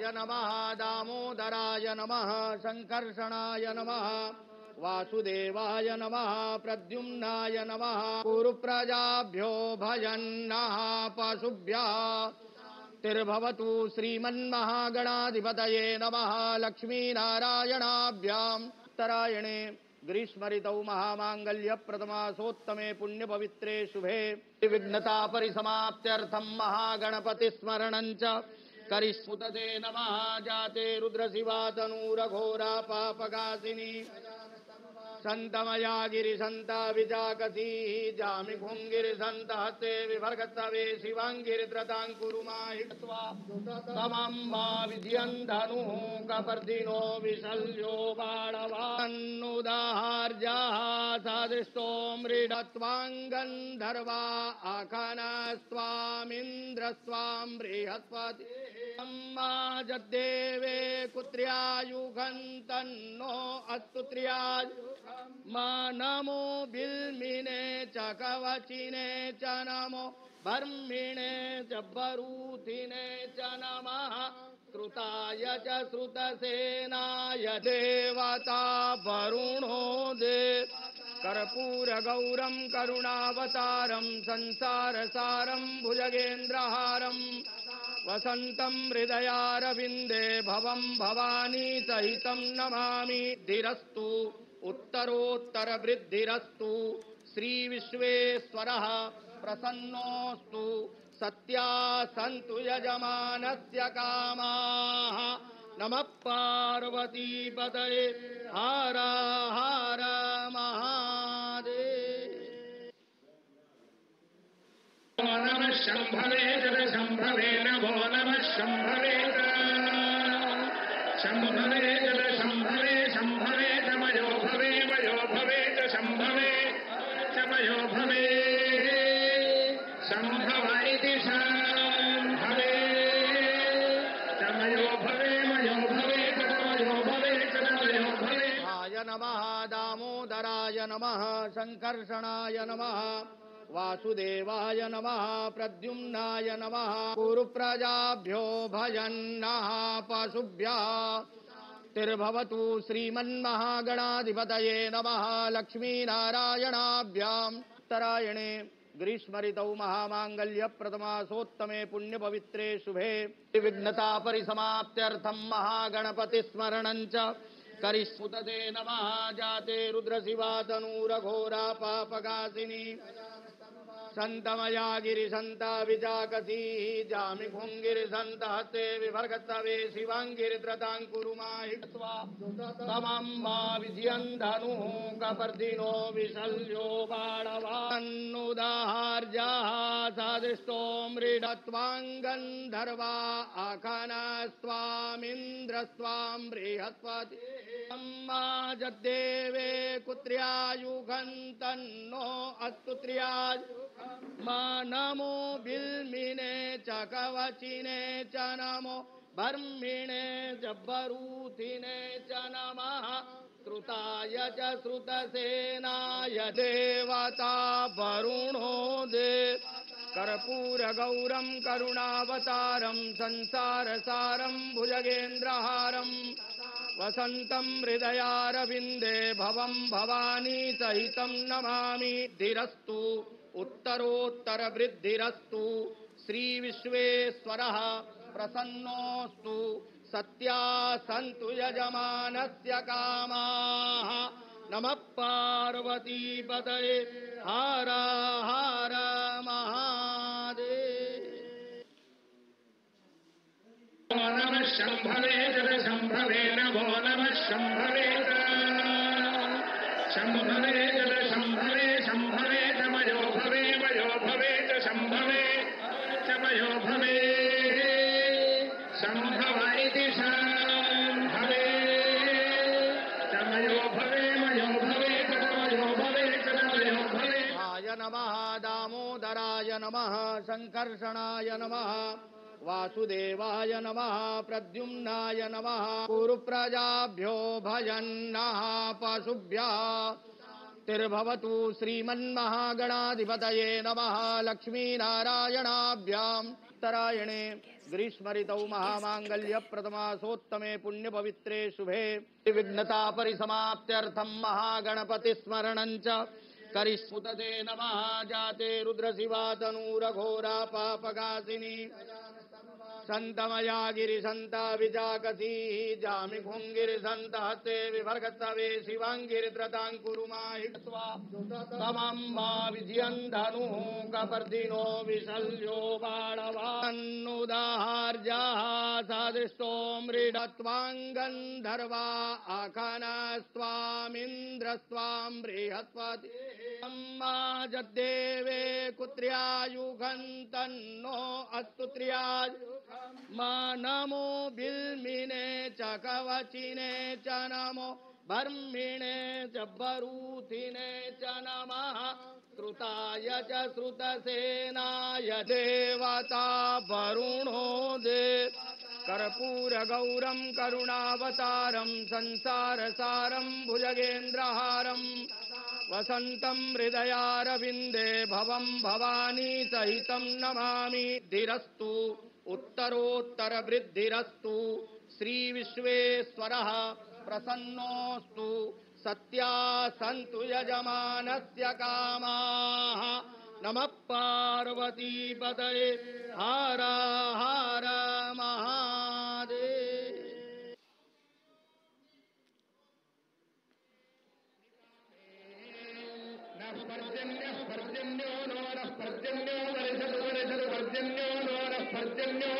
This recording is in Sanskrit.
गोविन्दाय नमः दामोदराय नमः संकर्षणाय नमः वासुदेवाय नमः प्रद्युम्नाय नमः कुरुप्रजाभ्यो भजन्नः पशुभ्यः तिर्भवतु श्रीमन्महागणाधिपतये नमः लक्ष्मीनारायणाभ्याम् उत्तरायणे ग्रीष्मऋतौ महामाङ्गल्यप्रथमासोत्तमे पुण्यपवित्रे शुभे विघ्नता परिसमाप्त्यर्थं महागणपतिस्मरणं च करिष्मुतते नमः जाते रुद्रशिवा तनूरघोरा पापकासिनी संतमया गिरिसंता विजाकसी जामि भुंगिरिसंत हस्ते विभर्गतवे शिवांगिरिद्रतांकुरुमाहित्वा तमम्मा विजयन्धनुः कपर्दिनो विशल्यो बाणवान्नुदाहार्याः सादृष्टो मृडत्वाङ्गन्धर्वा आखानस्त्वामिन्द्रस्त्वां बृहस्पति अम्मा जद्देवे कुत्र्यायुगन्तन्नो अस्तु त्र्याय मा नमो बिल्मिने च कवचिने च नमो बर्मिणे च बरूथिने च नमः श्रुताय च श्रुतसेनाय देवता वरुणो देव कर्पूरगौरं करुणावतारं संसारसारं भुजगेन्द्रहारं वसन्तं हृदयारविन्दे भवं भवानी सहितं नमामि धीरस्तु उत्तरोत्तरवृद्धिरस्तु श्रीविश्वेश्वरः प्रसन्नोऽस्तु सत्या सन्तु यजमानस्य कामाः नमः पार्वतीपतये हर हर महादेव नमः शम्भवे जलशम्भवे नमो नमः शम्भवे शम्भवे जलशम्भवे शम्भवे तमयो भवे मयो भवे च शम्भवे चमयो भवे शम्भव इति शम्भवे तमयो भवे मयो भवे च तमयो भवे च तमयो भवे आय नमः दामोदराय नमः संकर्षणाय नमः वासुदेवाय नमः प्रद्युम्नाय नमः कुरुप्रजाभ्यो भजन्नः पशुभ्यः तिर्भवतु श्रीमन्महागणाधिपतये नमः लक्ष्मीनारायणाभ्याम् उत्तरायणे ग्रीष्मऋतौ महामाङ्गल्यप्रथमासोत्तमे पुण्यपवित्रे शुभे विघ्नता परिसमाप्त्यर्थं महागणपतिस्मरणं च करिष्मुतते नमः जाते रुद्रशिवा तनूरघोरा पापकासिनी संतमया गिरिसंता विजाकसी जामि भुंगिरिसंत हस्ते विभर्गतवे शिवांगिरिद्रतांकुरुमाहित्वा तमम्मा विजयन्धनुः कपर्दिनो विशल्यो बाणवान्नुदाहार्याः सादृष्टो मृडत्वाङ्गन्धर्वा आखानस्त्वामिन्द्रस्त्वां बृहस्पति अम्मा जद्देवे कुत्र्यायुगन्तन्नो अस्तु त्र्याय मा नमो बिल्मिने च कवचिने च नमो बर्मिणे च बरूथिने च नमः श्रुताय च श्रुतसेनाय देवता वरुणो देव कर्पूरगौरं करुणावतारं संसारसारं भुजगेन्द्रहारं वसन्तं हृदयारविन्दे भवं भवानी सहितं नमामि धीरस्तु उत्तरोत्तरवृद्धिरस्तु श्रीविश्वेश्वरः प्रसन्नोऽस्तु सत्या सन्तु यजमानस्य कामाः नमः पार्वतीपतये हर हर महादेव नमः शम्भवे जलशम्भवे नमो नमः शम्भवे शम्भवे जलशम्भवे शम्भवे तमयो भवे मयो भवे च शम्भवे चमयो भवे शम्भव इति शम्भवे तमयो भवे मयो भवे च तमयो भवे च तमयो भवे आय नमः दामोदराय नमः संकर्षणाय नमः वासुदेवाय नमः प्रद्युम्नाय नमः कुरुप्रजाभ्यो भजन्नः पशुभ्यः तिर्भवतु श्रीमन्महागणाधिपतये नमः लक्ष्मीनारायणाभ्याम् उत्तरायणे ग्रीष्म ऋतौ महामांगल्य प्रथमासोत्तमे पुण्य पवित्रे शुभे विघ्नता परिसमाप्त्यर्थं महागणपति स्मरणं च करिष्मुतते नमः जाते रुद्रशिवातनूरघोरा पापगासिनी संतमया गिरिसंत विजाकसी जामि भुंगिरिसंत हस्ते विभर्गतवे शिवांगिरिद्रतांकुरुमाहित्वा तमम्बा विजयन्धनु कपर्दिनो विशल्यो बाणवान्नुदाहार्याः सादृष्टो मृडत्वाङ्गन्धर्वा आखानस्त्वामिन्द्रस्त्वां बृहस्पति अम्मा जद्देवे कुत्र्यायुगन्तन्नो अस्तु मा नमो बिल्मिने च कवचिने च नमो बर्मिणे च बरूथिने च नमः श्रुताय च श्रुतसेनाय देवता वरुणो दे कर्पूरगौरं करुणावतारं संसारसारं भुजगेन्द्रहारं वसन्तं हृदयारविन्दे भवं भवानी सहितं नमामि धीरस्तु उत्तरोत्तर वृद्धिरस्तु श्री विश्वेश्वरः प्रसन्नोऽस्तु सत्या सन्तु यजमानस्य कामाः नमः पार्वतीपतये हर हर महादेव। पर्जन्यो नो नः पर्जन्यो वर्षतु वर्षतु पर्जन्यो नो नः पर्जन्यो